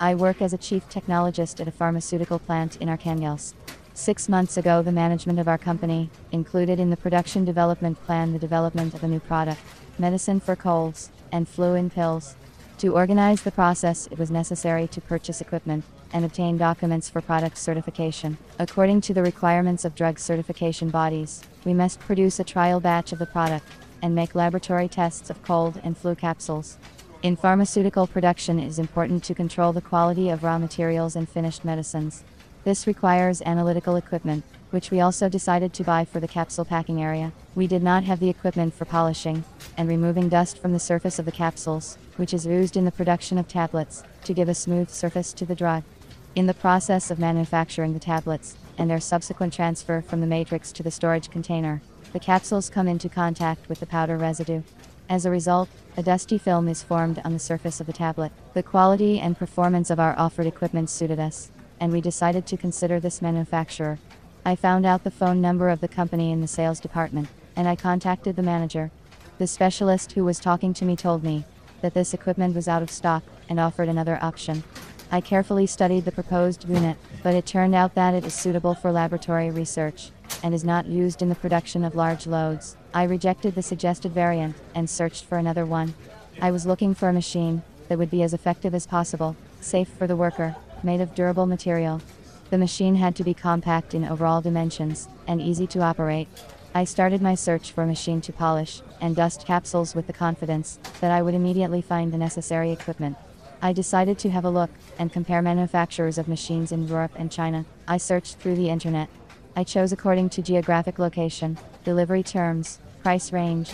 I work as a chief technologist at a pharmaceutical plant in Arkhangelsk. 6 months ago, the management of our company included in the production development plan the development of a new product, medicine for colds and flu in pills. To organize the process, it was necessary to purchase equipment and obtain documents for product certification. According to the requirements of drug certification bodies, we must produce a trial batch of the product and make laboratory tests of cold and flu capsules. In pharmaceutical production, it is important to control the quality of raw materials and finished medicines. This requires analytical equipment, which we also decided to buy for the capsule packing area. We did not have the equipment for polishing and removing dust from the surface of the capsules, which is used in the production of tablets, to give a smooth surface to the drug. In the process of manufacturing the tablets, and their subsequent transfer from the matrix to the storage container, the capsules come into contact with the powder residue. As a result, a dusty film is formed on the surface of the tablet. The quality and performance of our offered equipment suited us, and we decided to consider this manufacturer. I found out the phone number of the company in the sales department, and I contacted the manager. The specialist who was talking to me told me that this equipment was out of stock and offered another option. I carefully studied the proposed unit, but it turned out that it is suitable for laboratory research and is not used in the production of large loads. I rejected the suggested variant and searched for another one. I was looking for a machine that would be as effective as possible, safe for the worker, made of durable material. The machine had to be compact in overall dimensions and easy to operate. I started my search for a machine to polish and dust capsules with the confidence that I would immediately find the necessary equipment. I decided to have a look and compare manufacturers of machines in Europe and China. I searched through the internet. I chose according to geographic location, delivery terms, price range.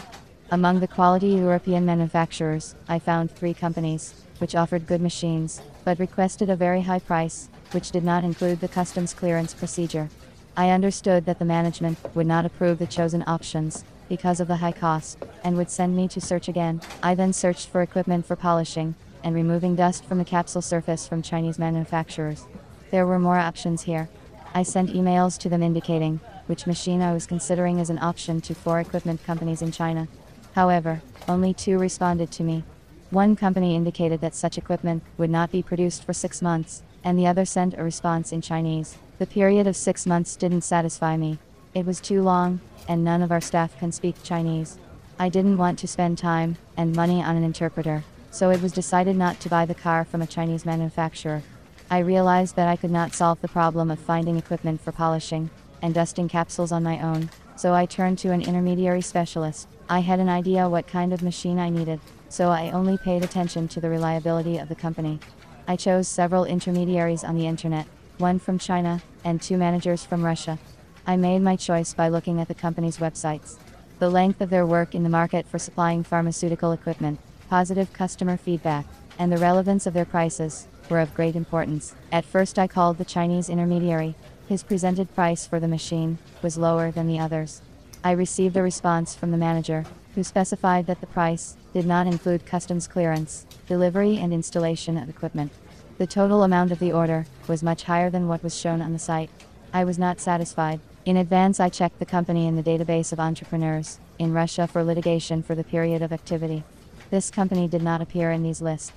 Among the quality European manufacturers, I found 3 companies, which offered good machines, but requested a very high price, which did not include the customs clearance procedure. I understood that the management would not approve the chosen options because of the high cost, and would send me to search again. I then searched for equipment for polishing and removing dust from the capsule surface from Chinese manufacturers. There were more options here. I sent emails to them indicating which machine I was considering as an option to 4 equipment companies in China. However, only 2 responded to me. One company indicated that such equipment would not be produced for 6 months, and the other sent a response in Chinese. The period of 6 months didn't satisfy me. It was too long, and none of our staff can speak Chinese. I didn't want to spend time and money on an interpreter, so it was decided not to buy the car from a Chinese manufacturer. I realized that I could not solve the problem of finding equipment for polishing and dusting capsules on my own, so I turned to an intermediary specialist. I had an idea what kind of machine I needed, so I only paid attention to the reliability of the company. I chose several intermediaries on the internet, 1 from China and 2 managers from Russia. I made my choice by looking at the company's websites. The length of their work in the market for supplying pharmaceutical equipment, positive customer feedback, and the relevance of their prices were of great importance. At first I called the Chinese intermediary. His presented price for the machine was lower than the others. I received a response from the manager, who specified that the price did not include customs clearance, delivery and installation of equipment. The total amount of the order was much higher than what was shown on the site. I was not satisfied. In advance I checked the company in the database of entrepreneurs in Russia for litigation for the period of activity. This company did not appear in these lists.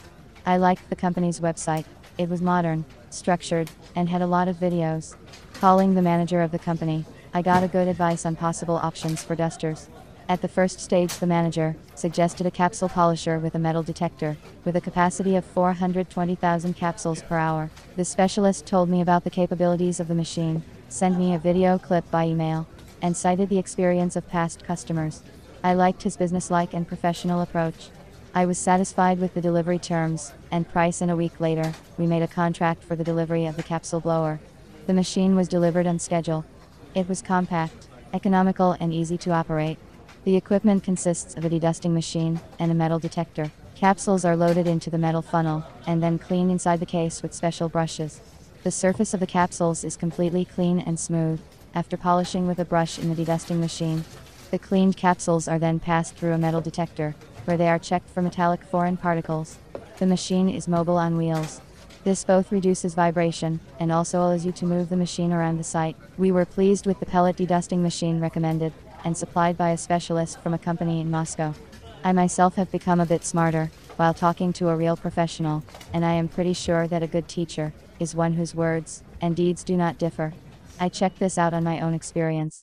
I liked the company's website. It was modern, structured, and had a lot of videos. Calling the manager of the company, I got a good advice on possible options for dusters. At the first stage, the manager suggested a capsule polisher with a metal detector, with a capacity of 420,000 capsules per hour. The specialist told me about the capabilities of the machine, sent me a video clip by email, and cited the experience of past customers. I liked his businesslike and professional approach. I was satisfied with the delivery terms and price, and a week later, we made a contract for the delivery of the capsule blower. The machine was delivered on schedule. It was compact, economical, and easy to operate. The equipment consists of a dedusting machine and a metal detector. Capsules are loaded into the metal funnel and then cleaned inside the case with special brushes. The surface of the capsules is completely clean and smooth after polishing with a brush in the dedusting machine. The cleaned capsules are then passed through a metal detector, where they are checked for metallic foreign particles. The machine is mobile on wheels. This both reduces vibration and also allows you to move the machine around the site. We were pleased with the pellet dedusting machine recommended and supplied by a specialist from a company in Moscow. I myself have become a bit smarter while talking to a real professional, and I am pretty sure that a good teacher is one whose words and deeds do not differ. I checked this out on my own experience.